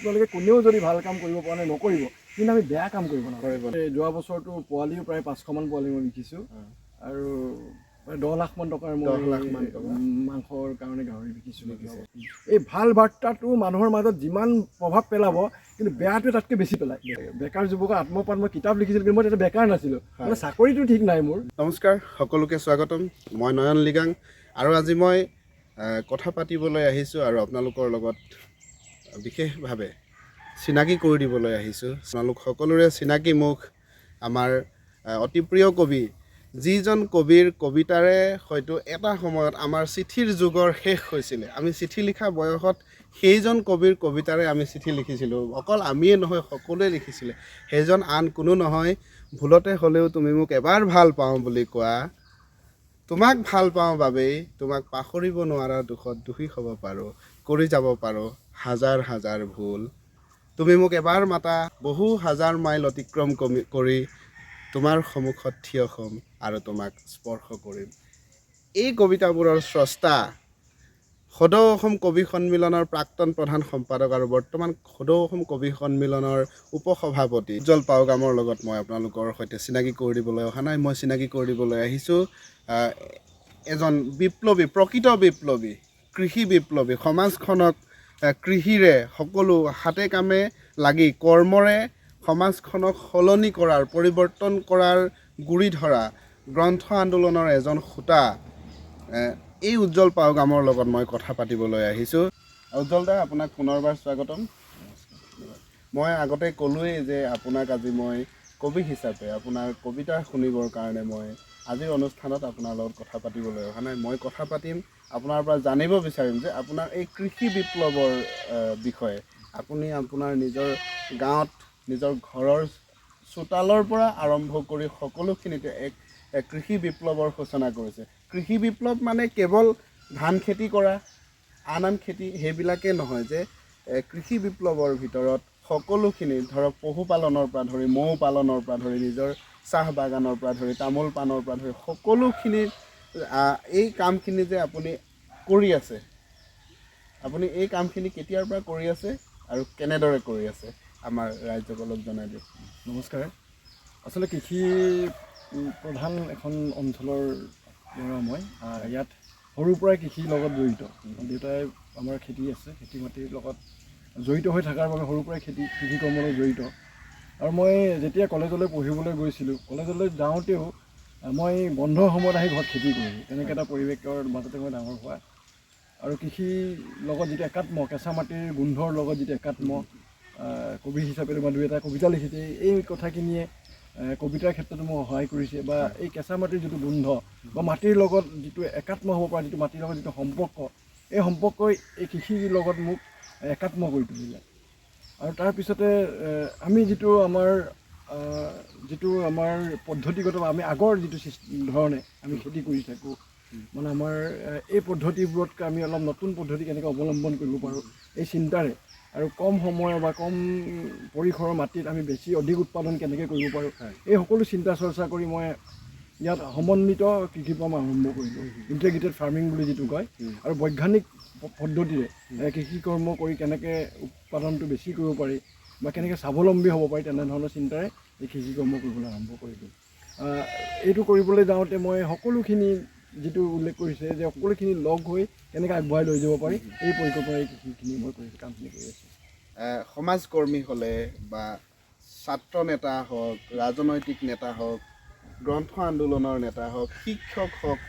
আপোনালোকে কোনেও যদি ভাল কাম কৰিব পৰা নাই নকৰিব, কিন্তু আমি বেয়া কাম কৰিব নালাগিব। যোৱা বছৰটো পোৱালিও প্ৰায় 500মান পোৱালি মই বিকিছোঁ আৰু প্ৰায় 10 লাখমান টকাৰ মই মাংসৰ কাৰণে গাহৰি বিকিছোঁ। এই ভাল বাৰ্তাটো মানুহৰ মাজত যিমান প্ৰভাৱ পেলাব, কিন্তু বেয়াটোৱে তাতকৈ বেছি পেলায়। বেকাৰ যুৱকৰ আত্মপাত মই কিতাপ লিখিছিলোঁ, কিন্তু মই তেতিয়া বেকাৰ নাছিলোঁ, মানে চাকৰিটো ঠিক নাই মোৰ। নমস্কাৰ, সকলোকে স্বাগতম। মই নয়ন লিগাং আৰু আজি মই কথা পাতিবলৈ আহিছোঁ আৰু আপোনালোকৰ লগত বিশেষভাৱে চিনাকি কৰি দিবলৈ আহিছোঁ। আপোনালোক সকলোৰে চিনাকি মুখ আমাৰ অতি প্ৰিয় কবি, যিজন কবিৰ কবিতাৰে হয়তো এটা সময়ত আমাৰ চিঠিৰ যুগৰ শেষ হৈছিলে। আমি চিঠি লিখা বয়সত সেইজন কবিৰ কবিতাৰে আমি চিঠি লিখিছিলোঁ। অকল আমিয়ে নহয়, সকলোৱে লিখিছিলে। সেইজন আন কোনো নহয়, ভুলতে হ'লেও তুমি মোক এবাৰ ভাল পাওঁ বুলি কোৱা, তোমাক ভাল পাওঁ বাবেই তোমাক পাহৰিব নোৱাৰা দুখত দোষী হ'ব পাৰোঁ, কৰি যাব পাৰোঁ হাজাৰ হাজাৰ ভুল। তুমি মোক এবাৰ মাতা, বহু হাজাৰ মাইল অতিক্ৰম কৰি তোমাৰ সন্মুখত থিয় হ'ম আৰু তোমাক স্পৰ্শ কৰিম। এই কবিতাবোৰৰ স্ৰষ্টা সদৌ অসম কবি সন্মিলনৰ প্ৰাক্তন প্ৰধান সম্পাদক আৰু বৰ্তমান সদৌ অসম কবি সন্মিলনৰ উপসভাপতি উজ্জ্বল পাউগামৰ লগত মই আপোনালোকৰ সৈতে চিনাকি কৰি দিবলৈ অহা নাই। মই চিনাকি কৰি দিবলৈ আহিছোঁ এজন বিপ্লৱী, প্ৰকৃত বিপ্লৱী, কৃষি বিপ্লৱী, সমাজখনক কৃষিৰে সকলো হাতে কামে লাগি কৰ্মৰে সমাজখনক সলনি কৰাৰ, পৰিৱৰ্তন কৰাৰ গুৰি ধৰা গ্ৰন্থ আন্দোলনৰ এজন সূতা, এই উজ্জ্বল পাউগামৰ লগত মই কথা পাতিবলৈ আহিছোঁ। উজ্জ্বল দা, আপোনাক পুনৰবাৰ স্বাগতম। মই আগতে ক'লোৱেই যে আপোনাক আজি মই কবি হিচাপে আপোনাৰ কবিতা শুনিবৰ কাৰণে মই আজিৰ অনুষ্ঠানত আপোনাৰ লগত কথা পাতিবলৈ অহা নাই। মই কথা পাতিম, আপোনাৰ পৰা জানিব বিচাৰিম যে আপোনাৰ এই কৃষি বিপ্লৱৰ বিষয়ে। আপুনি আপোনাৰ নিজৰ গাঁৱত, নিজৰ ঘৰৰ চোতালৰ পৰা আৰম্ভ কৰি সকলোখিনিতে এক কৃষি বিপ্লৱৰ সূচনা কৰিছে। কৃষি বিপ্লৱ মানে কেৱল ধান খেতি কৰা, আন খেতি সেইবিলাকেই নহয়, যে কৃষি বিপ্লৱৰ ভিতৰত সকলোখিনি ধৰক পশুপালনৰ পৰা ধৰি, মৌ পালনৰ পৰা ধৰি, নিজৰ চাহ বাগানৰ পৰা ধৰি, তামোল পাণৰ পৰা ধৰি সকলোখিনি এই কামখিনি যে আপুনি কৰি আছে, আপুনি এই কামখিনি কেতিয়াৰ পৰা কৰি আছে আৰু কেনেদৰে কৰি আছে, আমাৰ ৰাইজক অলপ জনাই দিয়ক। নমস্কাৰ। আচলতে কৃষি প্ৰধান এখন অঞ্চলৰ পৰা মই ইয়াত সৰুৰ পৰাই কৃষিৰ লগত জড়িত। দেউতাই আমাৰ খেতি আছে, খেতি মাটিৰ লগত জড়িত হৈ থকাৰ বাবে সৰুৰ পৰাই কৃষি কৰ্মৰ লগত জড়িত। আৰু মই যেতিয়া কলেজলৈ পঢ়িবলৈ গৈছিলোঁ, কলেজলৈ যাওঁতেও মই বন্ধৰ সময়ত আহি ঘৰত খেতি কৰোঁ। তেনেকৈ এটা পৰিৱেশৰ মাজতে মই ডাঙৰ হোৱা আৰু কৃষিৰ লগত যিটো একাত্ম, কেঁচা মাটিৰ গোন্ধৰ লগত যিটো একাত্ম, কবি হিচাপে মই দুই এটা কবিতা লিখিছে। এই কথাখিনিয়ে কবিতাৰ ক্ষেত্ৰতো মোক সহায় কৰিছে, বা এই কেঁচা মাটিৰ যিটো গোন্ধ বা মাটিৰ লগত যিটো একাত্ম হ'ব পৰা, যিটো মাটিৰ লগত যিটো সম্পৰ্ক, এই সম্পৰ্কই এই কৃষিৰ লগত মোক একাত্ম কৰি তুলিলে। আৰু তাৰপিছতে আমি যিটো আমাৰ পদ্ধতিগত, আমি আগৰ যিটো ধৰণে আমি খেতি কৰি থাকোঁ, মানে আমাৰ এই পদ্ধতিবোৰতকৈ আমি অলপ নতুন পদ্ধতি কেনেকৈ অৱলম্বন কৰিব পাৰোঁ, এই চিন্তাৰে, আৰু কম সময় বা কম পৰিসৰৰ মাটিত আমি অধিক উৎপাদন কেনেকৈ কৰিব পাৰোঁ, এই সকলো চিন্তা চৰ্চা কৰি মই ইয়াত সমন্বিত কৃষি ফাৰ্ম আৰম্ভ কৰিলোঁ, ইণ্টিগ্ৰেটেড ফাৰ্মিং বুলি যিটো কয়। আৰু বৈজ্ঞানিক পদ্ধতিৰে কৃষি কৰ্ম কৰি কেনেকৈ উৎপাদনটো বেছি কৰিব পাৰি বা কেনেকৈ স্বাৱলম্বী হ'ব পাৰি, তেনেধৰণৰ চিন্তাৰে এই কৃষি কৰ্ম কৰিবলৈ আৰম্ভ কৰিলোঁ। এইটো কৰিবলৈ যাওঁতে মই সকলোখিনি যিটো উল্লেখ কৰিছে যে সকলোখিনি লগ হৈ কেনেকৈ আগবঢ়াই লৈ যাব পাৰি, এই পৰিকল্পনাৰে কৃষিখিনি মই কামখিনি কৰি আছোঁ। সমাজকৰ্মী হ'লে বা ছাত্ৰ নেতা হওক, ৰাজনৈতিক নেতা হওক, গ্ৰন্থ আন্দোলনৰ নেতা হওক, শিক্ষক হওক,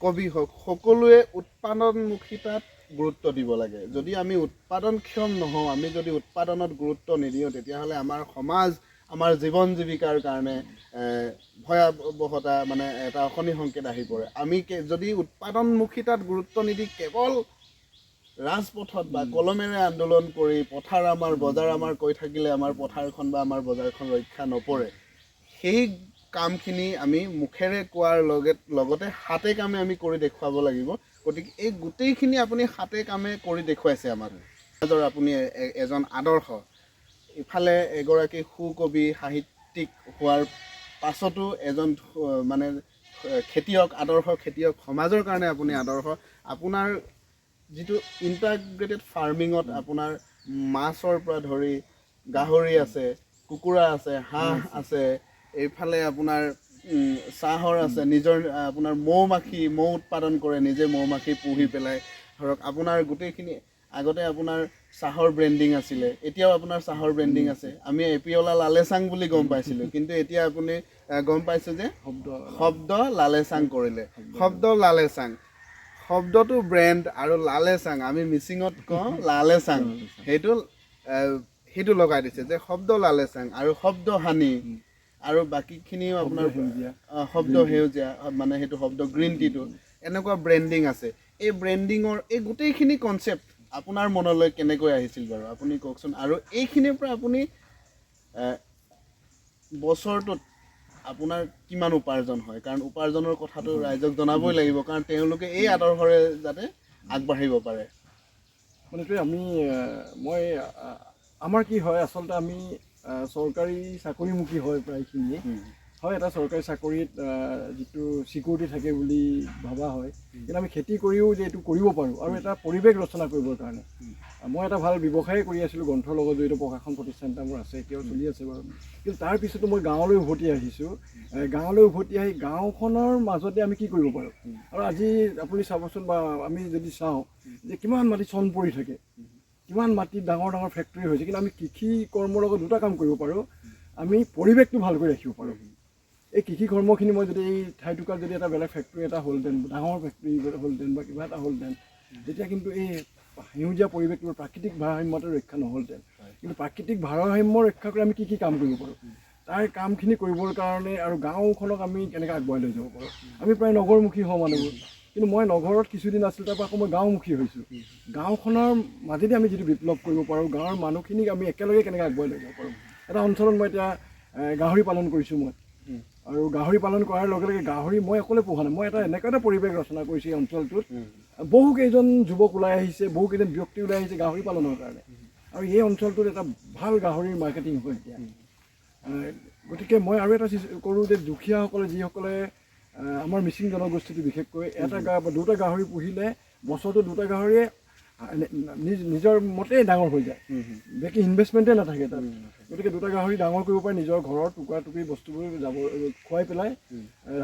কবি হওক, সকলোৱে উৎপাদনমুখিতাত গুৰুত্ব দিব লাগে। যদি আমি উৎপাদনক্ষম নহওঁ, আমি যদি উৎপাদনত গুৰুত্ব নিদিওঁ, তেতিয়াহ'লে আমাৰ সমাজ, আমাৰ জীৱন জীৱিকাৰ কাৰণে ভয়াৱহতা, মানে এটা অশনি সংকেত আহি পৰে। আমি যদি উৎপাদনমুখিতাত গুৰুত্ব নিদি কেৱল ৰাজপথত বা কলমেৰে আন্দোলন কৰি পথাৰ আমাৰ, বজাৰ আমাৰ কৈ থাকিলে আমাৰ পথাৰখন বা আমাৰ বজাৰখন ৰক্ষা নপৰে। সেই কামখিনি আমি মুখেৰে কোৱাৰ লগতে হাতে কামে আমি কৰি দেখুৱাব লাগিব। গতিকে এই গোটেইখিনি আপুনি হাতে কামে কৰি দেখুৱাইছে আমাক। আপুনি এজন আদৰ্শ, ইফালে এগৰাকী সুকবি, সাহিত্যিক হোৱাৰ পাছতো এজন মানে খেতিয়ক, আদৰ্শ খেতিয়ক, সমাজৰ কাৰণে আপুনি আদৰ্শ। আপোনাৰ যিটো ইণ্টাগ্ৰেটেড ফাৰ্মিঙত আপোনাৰ মাছৰ পৰা ধৰি গাহৰি আছে, কুকুৰা আছে, হাঁহ আছে, এইফালে আপোনাৰ চাহৰ আছে, নিজৰ আপোনাৰ মৌ উৎপাদন কৰে, নিজে মৌ-মাখি পুহি পেলাই ধৰক আপোনাৰ গোটেইখিনি। আগতে আপোনাৰ চাহৰ ব্ৰেণ্ডিং আছিলে, এতিয়াও আপোনাৰ চাহৰ ব্ৰেণ্ডিং আছে। আমি এপিঅলা লালেচাং বুলি গম পাইছিলোঁ, কিন্তু এতিয়া আপুনি গম পাইছোঁ যে শব্দ লালেচাং কৰিলে। শব্দ লালেচাং, শব্দটো ব্ৰেণ্ড আৰু লালেচাং, আমি মিচিঙত কওঁ লালেচাং, সেইটো লগাই দিছে যে শব্দ লালেচাং আৰু শব্দ হানি আৰু বাকীখিনিও আপোনাৰ শব্দ সেউজীয়া, মানে সেইটো শব্দ গ্ৰীণ টিটো, এনেকুৱা ব্ৰেণ্ডিং আছে। এই ব্ৰেণ্ডিঙৰ এই গোটেইখিনি কনচেপ্ট আপোনাৰ মনলৈ কেনেকৈ আহিছিল বাৰু আপুনি কওকচোন। আৰু এইখিনিৰ পৰা আপুনি বছৰটোত আপোনাৰ কিমান উপাৰ্জন হয়? কাৰণ উপাৰ্জনৰ কথাটো ৰাইজক জনাবই লাগিব, কাৰণ তেওঁলোকে এই আদৰ্শৰে যাতে আগবাঢ়িব পাৰে। মানে মই আমাৰ কি হয়, আচলতে আমি চৰকাৰী চাকৰিমুখী হয় প্ৰায়খিনিয়ে। হয়, এটা চৰকাৰী চাকৰিত যিটো ছিকিউৰিটি থাকে বুলি ভবা হয়, কিন্তু আমি খেতি কৰিও যে এইটো কৰিব পাৰোঁ আৰু এটা পৰিৱেশ ৰচনা কৰিবৰ কাৰণে। মই এটা ভাল ব্যৱসায় কৰি আছিলোঁ, গ্ৰন্থৰ লগত জড়িত প্ৰকাশন প্ৰতিষ্ঠান এটা মোৰ আছে, এতিয়াও চলি আছে বাৰু। কিন্তু তাৰ পিছতো মই গাঁৱলৈ উভতি আহিছোঁ। গাঁৱলৈ উভতি আহি গাঁওখনৰ মাজতে আমি কি কৰিব পাৰোঁ। আৰু আজি আপুনি চাবচোন, বা আমি যদি চাওঁ যে কিমান মাটি চন পৰি থাকে, কিমান মাটিত ডাঙৰ ডাঙৰ ফেক্টৰী হৈছে, কিন্তু আমি কৃষি কৰ্মৰ লগত দুটা কাম কৰিব পাৰোঁ। আমি পৰিৱেশটো ভালকৈ ৰাখিব পাৰোঁ। এই কৃষি কৰ্মখিনি মই যদি এই ঠাইটুকুৰাত যদি এটা বেলেগ ফেক্টৰী এটা হ'লহেঁতেন, ডাঙৰ ফেক্টৰী হ'লহেঁতেন বা কিবা এটা হ'লহেঁতেন, তেতিয়া কিন্তু এই সেউজীয়া পৰিৱেশটো প্ৰাকৃতিক ভাৰসাম্যটো ৰক্ষা নহ'লহেঁতেন। কিন্তু প্ৰাকৃতিক ভাৰসাম্য ৰক্ষা কৰি আমি কি কাম কৰিব পাৰোঁ, তাৰ কামখিনি কৰিবৰ কাৰণে আৰু গাঁওখনক আমি কেনেকৈ আগবঢ়াই লৈ যাব পাৰোঁ। আমি প্ৰায় নগৰমুখী হওঁ মানুহবোৰ, কিন্তু মই নগৰত কিছুদিন আছিলোঁ, তাৰপৰা আকৌ মই গাঁওমুখী হৈছোঁ। গাঁওখনৰ মাজেদি আমি যিটো বিপ্লৱ কৰিব পাৰোঁ, গাঁৱৰ মানুহখিনিক আমি একেলগে কেনেকৈ আগবঢ়াই লৈ যাব পাৰোঁ। এটা অঞ্চলত মই এতিয়া গাহৰি পালন কৰিছোঁ মই, আৰু গাহৰি পালন কৰাৰ লগে লগে গাহৰি মই অকলে পোহা নাই, মই এনেকুৱা এটা পৰিৱেশ ৰচনা কৰিছোঁ এই অঞ্চলটোত। বহুকেইজন যুৱক ওলাই আহিছে, বহুকেইজন ব্যক্তি ওলাই আহিছে গাহৰি পালনৰ কাৰণে, আৰু এই অঞ্চলটোত এটা ভাল গাহৰিৰ মাৰ্কেটিং হয় এতিয়া। গতিকে মই আৰু এটা কৰোঁ যে দুখীয়াসকলে, যিসকলে আমাৰ মিচিং জনগোষ্ঠীটো বিশেষকৈ এটা বা দুটা গাহৰি পুহিলে বছৰটো দুটা গাহৰিয়ে নিজৰ মতেই ডাঙৰ হৈ যায়, বাকী ইনভেষ্টমেণ্টেই নাথাকে তাত। গতিকে দুটা গাহৰি ডাঙৰ কৰিব পাৰে, নিজৰ ঘৰৰ টুকুৰা টুকুৰি বস্তুবোৰ খুৱাই পেলাই,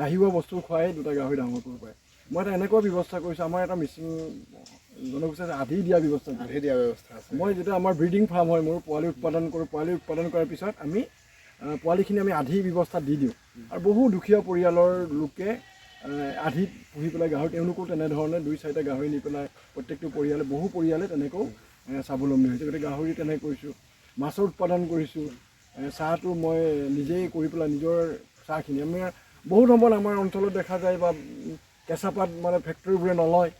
ৰাহিব বস্তুবোৰ খুৱাই দুটা গাহৰি ডাঙৰ কৰিব পাৰে। মই এটা এনেকুৱা ব্যৱস্থা কৰিছোঁ, আমাৰ এটা মিচিং জনগোষ্ঠী আধি দিয়া ব্যৱস্থা আছে। মই যেতিয়া আমাৰ ব্ৰিডিং ফাৰ্ম হয়, মোৰ পোৱালি উৎপাদন কৰোঁ, পোৱালি উৎপাদন কৰাৰ পিছত আমি পোৱালিখিনি আমি আধি ব্যৱস্থা দি দিওঁ। আৰু বহু দুখীয়া পৰিয়ালৰ লোকে আধিত পুহি পেলাই গাহৰি, তেওঁলোকেও তেনেধৰণে 2-4টা গাহৰি নি পেলাই প্ৰত্যেকটো পৰিয়ালে, বহু পৰিয়ালে তেনেকৈও স্বাৱলম্বী হৈছে। গতিকে গাহৰি তেনেকৈ কৰিছোঁ, মাছৰ উৎপাদন কৰিছোঁ, চাহটো মই নিজেই কৰি পেলাই নিজৰ চাহখিনি আমি বহুত সময়ত আমাৰ অঞ্চলত দেখা যায়, বা কেঁচা পাত মানে ফেক্টৰীবোৰে নলয়,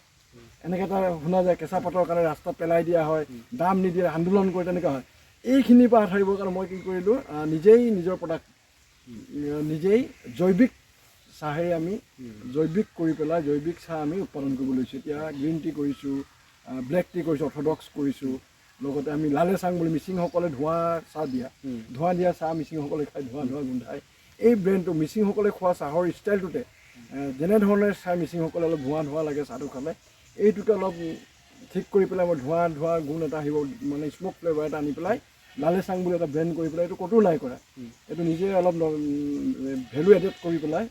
এনেকৈ এটা শুনা যায়, কেঁচা পাতৰ কাৰণে ৰাস্তাত পেলাই দিয়া হয়, দাম নিদিয়ে, আন্দোলন কৰে, তেনেকুৱা হয়। এইখিনিৰ পৰা আঁতৰিবৰ কাৰণে মই কি কৰিলোঁ, নিজেই নিজৰ প্ৰডাক্ট নিজেই জৈৱিক চাহেৰে আমি জৈৱিক কৰি পেলাই জৈৱিক চাহ আমি উৎপাদন কৰিব লৈছোঁ। এতিয়া গ্ৰীণ টি কৰিছোঁ, ব্লেক টি কৰিছোঁ, অৰ্থডক্স কৰিছোঁ, লগতে আমি লালেচাং বুলি মিচিংসকলে ধোঁৱা দিয়া চাহ মিচিংসকলে খাই ধোঁৱা গোন্ধায়। এই ব্ৰেণ্ডটো মিচিংসকলে খোৱা চাহৰ ষ্টাইলটোতে, যেনেধৰণে চাহ মিচিংসকলে অলপ ধোঁৱা লাগে চাহটো খালে, এইটোকে অলপ ঠিক কৰি পেলাই মই ধোঁৱা গুণ এটা আহিব, মানে স্মক ফ্লেভাৰ এটা আনি পেলাই লালেচাং বুলি এটা ব্ৰেণ্ড কৰি পেলাই, এইটো ক'তো নাই কৰা, এইটো নিজে অলপ ভেলু এডেড কৰি পেলাই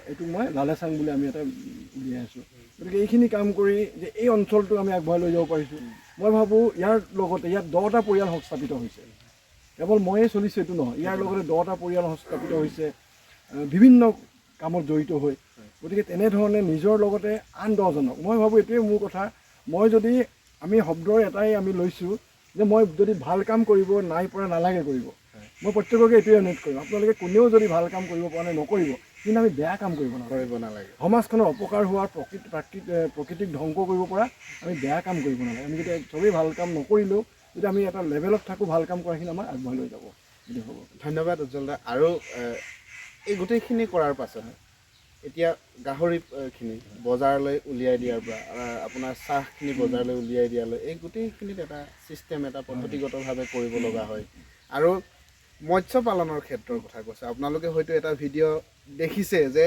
এইটো মই লালেচাং বুলি আমি এটা উলিয়াই আছোঁ। গতিকে এইখিনি কাম কৰি যে এই অঞ্চলটোক আমি আগবঢ়াই লৈ যাব পাৰিছোঁ, মই ভাবোঁ ইয়াৰ লগতে ইয়াত 10টা পৰিয়াল সংস্থাপিত হৈছে। কেৱল ময়েই চলিছোঁ এইটো নহয়, ইয়াৰ লগতে 10টা পৰিয়াল সংস্থাপিত হৈছে বিভিন্ন কামত জড়িত হৈ। গতিকে তেনেধৰণে নিজৰ লগতে আন 10জনক, মই ভাবোঁ এইটোৱে মোৰ কথা, আমি শব্দৰ এটাই আমি লৈছোঁ যে মই যদি ভাল কাম কৰিব নাই পৰা নালাগে কৰিব। মই প্ৰত্যেককে এইটোৱে অনুৰোধ কৰিম, আপোনালোকে কোনেও যদি ভাল কাম কৰিব পৰা নাই নকৰিব, কিন্তু আমি বেয়া কাম কৰিব নালাগে। সমাজখনৰ অপকাৰ হোৱাৰ প্ৰকৃতিক ধ্বংস কৰিব পৰা আমি বেয়া কাম কৰিব নালাগে। আমি যদি চবেই ভাল কাম নকৰিলেও যদি আমি এটা লেভেলত থাকোঁ, ভাল কাম কৰাখিনি আমাক আগবঢ়াই লৈ যাব বুলি ভাবোঁ। ধন্যবাদ উজ্জ্বল দা। আৰু এই গোটেইখিনি কৰাৰ পাছত এতিয়া গাহৰিখিনি বজাৰলৈ উলিয়াই দিয়াৰ পৰা আপোনাৰ চাহখিনি বজাৰলৈ উলিয়াই দিয়ালৈ, এই গোটেইখিনিত এটা ছিষ্টেম, এটা পদ্ধতিগতভাৱে কৰিব লগা হয়। আৰু মৎস্য পালনৰ ক্ষেত্ৰৰ কথা কৈছে, আপোনালোকে হয়তো এটা ভিডিঅ' দেখিছে যে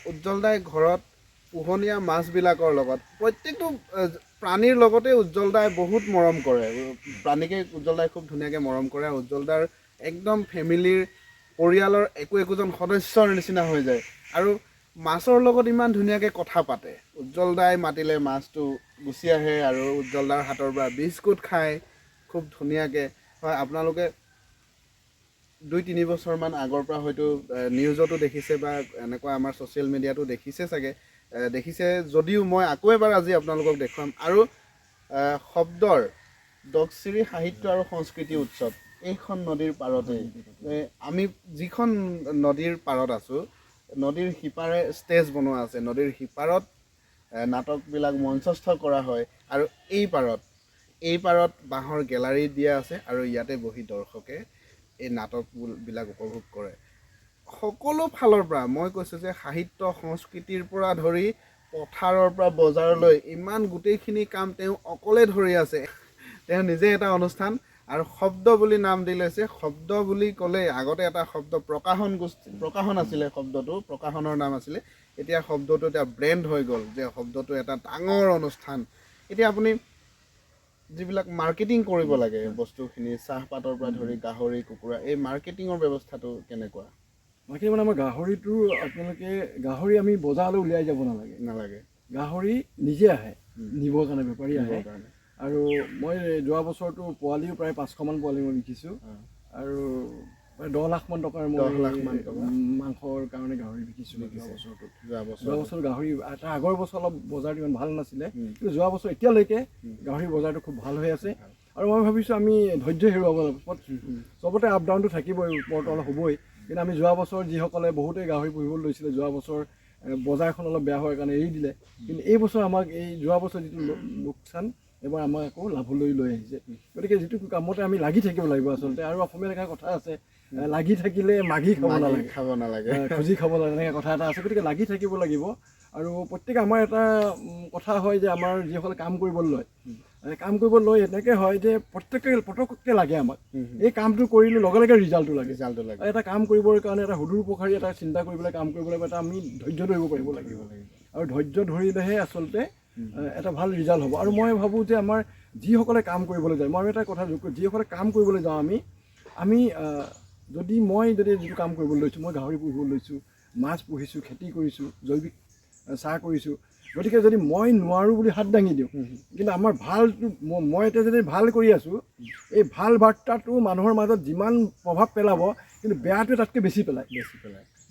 উজ্জ্বল দাই ঘৰত পোহনীয়া মাছবিলাকৰ লগত প্ৰত্যেকটো প্ৰাণীৰ লগতে উজ্জ্বল দাই বহুত মৰম কৰে প্ৰাণীকে উজ্জ্বল দাই খুব ধুনীয়াকৈ মৰম কৰে উজ্জ্বল দাৰ একদম ফেমিলিৰ পৰিয়ালৰ একোজন সদস্যৰ নিচিনা হৈ যায় আৰু মাছৰ লগত ইমান ধুনীয়াকৈ কথা পাতে উজ্জ্বল দাই মাতিলে মাছটো গুচি আহে আৰু উজ্জ্বল দাৰ হাতৰ পৰা বিস্কুট খায় খুব ধুনীয়াকৈ হয় আপোনালোকে 2-3 বছৰমান আগৰ পৰা হয়তো নিউজতো দেখিছে বা এনেকুৱা আমাৰ ছ'চিয়েল মিডিয়াতো দেখিছে চাগে দেখিছে যদিও মই আকৌ এবাৰ আজি আপোনালোকক দেখুৱাম আৰু শব্দৰ দক্ষিণী সাহিত্য আৰু সংস্কৃতি উৎসৱ এইখন নদীৰ পাৰতে আমি যিখন নদীৰ পাৰত আছোঁ নদীৰ সিপাৰে ষ্টেজ বনোৱা আছে নদীৰ সিপাৰত নাটকবিলাক মঞ্চস্থ কৰা হয় আৰু এই পাৰত বাঁহৰ গেলাৰী দিয়া আছে আৰু ইয়াতে বহি দৰ্শকে এই নাটকবিলাক উপভোগ কৰে সকলো ফালৰ পৰা মই কৈছোঁ যে সাহিত্য সংস্কৃতিৰ পৰা ধৰি পথাৰৰ পৰা বজাৰলৈ ইমান গোটেইখিনি কাম তেওঁ অকলে ধৰি আছে তেওঁ নিজে এটা অনুষ্ঠান আৰু শব্দ বুলি নাম দি লৈছে শব্দ বুলি ক'লে আগতে এটা শব্দ প্ৰকাশন আছিলে শব্দটো প্ৰকাশনৰ নাম আছিলে এতিয়া শব্দটো এটা ব্ৰেণ্ড হৈ গ'ল যে শব্দটো এটা ডাঙৰ অনুষ্ঠান এতিয়া আপুনি যিবিলাক মাৰ্কেটিং কৰিব লাগে বস্তুখিনি চাহপাতৰ পৰা ধৰি গাহৰি কুকুৰা এই মাৰ্কেটিঙৰ ব্যৱস্থাটো কেনেকুৱা বাকী মানে আমাৰ গাহৰিটো আপোনালোকে গাহৰি আমি বজাৰলৈ উলিয়াই যাব নালাগে গাহৰি নিজে আহে নিবৰ কাৰণে বেপাৰী আহে আৰু মই যোৱা বছৰটো পোৱালিও প্ৰায় 500মান পোৱালি মই বিকিছোঁ আৰু প্ৰায় 10 লাখ মান টকাৰ মই মাংসৰ কাৰণে গাহৰি বিকিছোঁ যোৱা বছৰ গাহৰি এটা আগৰ বছৰ অলপ বজাৰটো ইমান ভাল নাছিলে কিন্তু যোৱা বছৰ এতিয়ালৈকে গাহৰি বজাৰটো খুব ভাল হৈ আছে আৰু মই ভাবিছোঁ আমি ধৈৰ্য হেৰুৱাব চবতে আপ ডাউনটো থাকিবই ওপৰত অলপ হ'বই কিন্তু আমি যোৱা বছৰ যিসকলে বহুতেই গাহৰি পুহিবলৈ লৈছিলে যোৱা বছৰ বজাৰখন অলপ বেয়া হোৱাৰ কাৰণে এৰি দিলে কিন্তু এই বছৰ আমাক এই যোৱা বছৰ যিটো লোকচান এবাৰ আমাক আকৌ লাভলৈ লৈ আহিছে গতিকে যিটো কামতে আমি লাগি থাকিব লাগিব আচলতে আৰু অসমীয়া এটা কথা আছে লাগি থাকিলে মাঘি খাব নালাগে খুজি খাব নালাগে এনেকৈ কথা এটা আছে গতিকে লাগি থাকিব লাগিব আৰু প্ৰত্যেকে আমাৰ এটা কথা হয় যে আমাৰ যিসকলে কাম কৰিবলৈ লয় এনেকৈ হয় যে পটককৈ লাগে আমাক এই কামটো কৰিলে লগে লগে ৰিজাল্টটো লাগে এটা কাম কৰিবৰ কাৰণে এটা সুদূৰ প্ৰসাৰী এটা চিন্তা কৰি পেলাই কাম কৰিব লাগিব এটা আমি ধৈৰ্য ধৰিব পাৰিব লাগিব আৰু ধৈৰ্য ধৰিলেহে আচলতে এটা ভাল ৰিজাল্ট হ'ব আৰু মই ভাবোঁ যে আমাৰ যিসকলে কাম কৰিবলৈ যায় মই এটা কথা যোগ কৰোঁ যিসকলে কাম কৰিবলৈ যাওঁ আমি যদি যিটো কাম কৰিবলৈ লৈছোঁ মই গাহৰি পুহিবলৈ লৈছোঁ মাছ পুহিছোঁ খেতি কৰিছোঁ জৈৱিক চাহ কৰিছোঁ গতিকে যদি মই নোৱাৰোঁ বুলি হাত দাঙি দিওঁ কিন্তু আমাৰ ভালটো মই এতিয়া যদি ভাল কৰি আছোঁ এই ভাল বাৰ্তাটো মানুহৰ মাজত যিমান প্ৰভাৱ পেলাব কিন্তু বেয়াটোৱে তাতকৈ বেছি পেলায়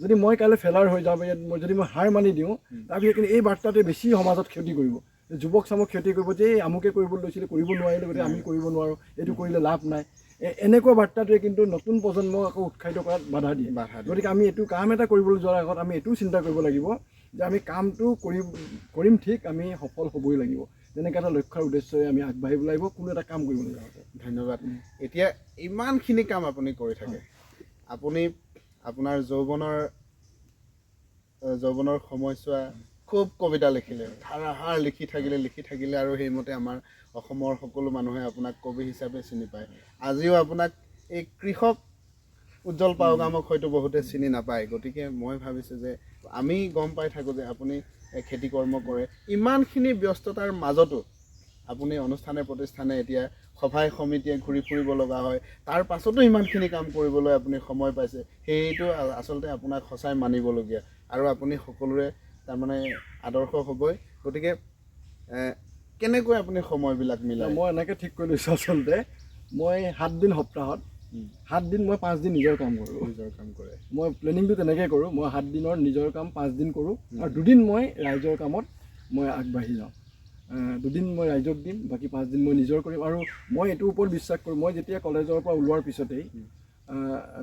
যদি মই কাইলৈ ফেলাৰ হৈ যাওঁ যদি মই হাৰ মানি দিওঁ তাৰপিছত কিন্তু এই বাৰ্তাটোৱে বেছি সমাজত ক্ষতি কৰিব যুৱক চামক ক্ষতি কৰিব যে এই আমুকে কৰিবলৈ লৈছিলে কৰিব নোৱাৰিলে গতিকে আমি কৰিব নোৱাৰোঁ এইটো কৰিলে লাভ নাই এনেকুৱা বাৰ্তাটোৱে কিন্তু নতুন প্ৰজন্মক আকৌ উৎসাহিত কৰাত বাধা দিয়ে গতিকে আমি এইটো কাম এটা কৰিবলৈ যোৱাৰ আগত আমি এইটোও চিন্তা কৰিব লাগিব যে আমি কামটো কৰিম ঠিক আমি সফল হ'বই লাগিব তেনেকৈ এটা লক্ষ্যৰ উদ্দেশ্যৰে আমি আগবাঢ়িব লাগিব কোনো এটা কাম কৰিব লাগিব ধন্যবাদ এতিয়া ইমানখিনি কাম আপুনি কৰি থাকে আপুনি আপোনাৰ যৌৱনৰ সময়ছোৱা খুব কবিতা লিখিলে ধাৰাসাৰ লিখি থাকিলে আৰু সেইমতে আমাৰ অসমৰ সকলো মানুহে আপোনাক কবি হিচাপে চিনি পায় আজিও আপোনাক এই কৃষক উজ্জ্বল পাউগামক হয়তো বহুতে চিনি নাপায় গতিকে মই ভাবিছোঁ যে আমি গম পাই থাকোঁ যে আপুনি খেতি কৰ্ম কৰে ইমানখিনি ব্যস্ততাৰ মাজতো আপুনি অনুষ্ঠানে প্ৰতিষ্ঠানে এতিয়া সভাই সমিতিয়ে ঘূৰি ফুৰিব লগা হয় তাৰ পাছতো ইমানখিনি কাম কৰিবলৈ আপুনি সময় পাইছে সেইটো আচলতে আপোনাক সঁচাই মানিবলগীয়া আৰু আপুনি সকলোৰে তাৰমানে আদৰ্শ হ'বই গতিকে কেনেকৈ আপুনি সময়বিলাক মিলাই মই এনেকৈ ঠিক কৰি লৈছোঁ আচলতে মই 7 দিন সপ্তাহত 7 দিন মই 5 দিন নিজৰ কাম কৰে মই প্লেনিংটো তেনেকৈ কৰোঁ মই 7 দিনৰ নিজৰ কাম 5 দিন কৰোঁ আৰু 2 দিন মই ৰাইজৰ কামত মই আগবাঢ়ি যাওঁ 2 দিন মই ৰাইজক দিম বাকী 5 দিন মই নিজৰ কৰিম আৰু মই এইটোৰ ওপৰত বিশ্বাস কৰোঁ মই যেতিয়া কলেজৰ পৰা ওলোৱাৰ পিছতেই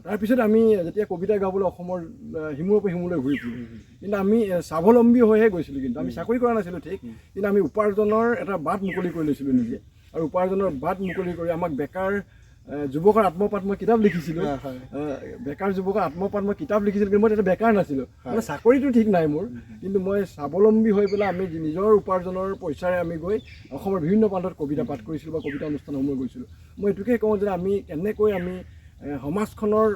তাৰপিছত আমি যেতিয়া কবিতা গাবলৈ অসমৰ সিমূৰৰ পৰা সিমূৰলৈ ঘূৰি ফুৰোঁ কিন্তু আমি স্বাৱলম্বী হৈহে গৈছিলোঁ কিন্তু আমি চাকৰি কৰা নাছিলোঁ ঠিক কিন্তু আমি উপাৰ্জনৰ এটা বাট মুকলি কৰি লৈছিলোঁ নিজে আৰু উপাৰ্জনৰ বাট মুকলি কৰি আমাক বেকাৰ যুৱকৰ আত্মপাত মই কিতাপ লিখিছিলোঁ বেকাৰ যুৱকৰ আত্মপাত মই কিতাপ লিখিছিলোঁ কিন্তু মই তেতিয়া বেকাৰ নাছিলোঁ মানে চাকৰিটো ঠিক নাই মোৰ কিন্তু মই স্বাৱলম্বী হৈ পেলাই আমি নিজৰ উপাৰ্জনৰ পইচাৰে আমি গৈ অসমৰ বিভিন্ন প্ৰান্তত কবিতা পাঠ কৰিছিলোঁ বা কবিতা অনুষ্ঠানসমূহ গৈছিলোঁ মই এইটোকে কওঁ যে আমি কেনেকৈ আমি সমাজখনৰ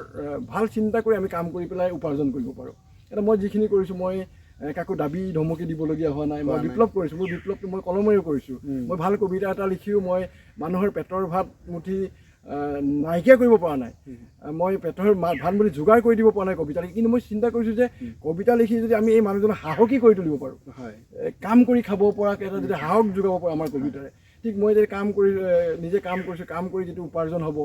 ভাল চিন্তা কৰি আমি কাম কৰি পেলাই উপাৰ্জন কৰিব পাৰোঁ এতিয়া মই যিখিনি কৰিছোঁ মই কাকো দাবী ধমকি দিবলগীয়া হোৱা নাই মই বিপ্লৱ কৰিছোঁ মোৰ বিপ্লৱটো মই কলমেৰেও কৰিছোঁ মই ভাল কবিতা এটা লিখিও মই মানুহৰ পেটৰ ভাত মুঠি নাইকিয়া কৰিব পৰা নাই মই পেটৰ ভাত মুঠি যোগাৰ কৰি দিব পৰা নাই কবিতা লিখি কিন্তু মই চিন্তা কৰিছোঁ যে কবিতা লিখি যদি আমি এই মানুহজনক সাহসী কৰি তুলিব পাৰোঁ কাম কৰি খাব পৰাকৈ এটা যদি সাহস যোগাব পাৰোঁ আমাৰ কবিতাৰে ঠিক মই যদি কাম কৰি নিজে কাম কৰিছোঁ কাম কৰি যিটো উপাৰ্জন হ'ব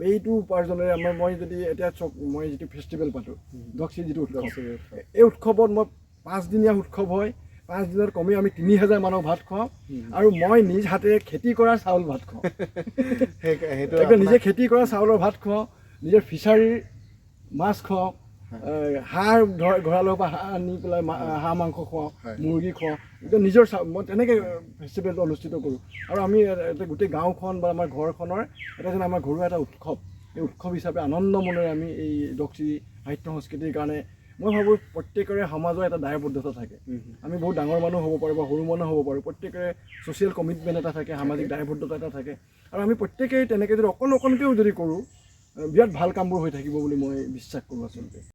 এইটো উপাৰ্জনেৰে আমাৰ মই যদি এতিয়া চক মই যিটো ফেষ্টিভেল পাতোঁ দক্ষিণ যিটো উৎসৱ এই উৎসৱত মই 5 দিনীয়া উৎসৱ হয় 5 দিনত কমেও আমি 3000 মানুহক ভাত খুৱাওঁ আৰু মই নিজ হাতেৰে খেতি কৰা চাউল ভাত খুৱাওঁ সেইটো নিজে খেতি কৰা চাউলৰ ভাত খুৱাওঁ নিজৰ ফিচাৰীৰ মাছ খুৱাওঁ হাঁহ ঘৰালৰ পৰা হাঁহ আনি পেলাই হাঁহ মাংস খুৱাওঁ মুৰ্গী খুৱাওঁ এতিয়া নিজৰ মই তেনেকৈ ফেষ্টিভেলটো অনুষ্ঠিত কৰোঁ আৰু আমি গোটেই গাঁওখন বা আমাৰ ঘৰখনৰ এটা যেন আমাৰ ঘৰুৱা এটা উৎসৱ এই উৎসৱ হিচাপে আনন্দ মনেৰে আমি এই দক্ষিণী সাহিত্য সংস্কৃতিৰ কাৰণে মই ভাবোঁ প্ৰত্যেকৰে সমাজৰ এটা দায়বদ্ধতা থাকে আমি বহুত ডাঙৰ মানুহ হ'ব পাৰোঁ বা সৰু মানুহ হ'ব পাৰোঁ প্ৰত্যেকৰে ছ'চিয়েল কমিটমেণ্ট এটা থাকে সামাজিক দায়বদ্ধতা এটা থাকে আৰু আমি প্ৰত্যেকেই তেনেকৈ যদি অকণকেও যদি কৰোঁ বিৰাট ভাল কামবোৰ হৈ থাকিব বুলি মই বিশ্বাস কৰোঁ আচলতে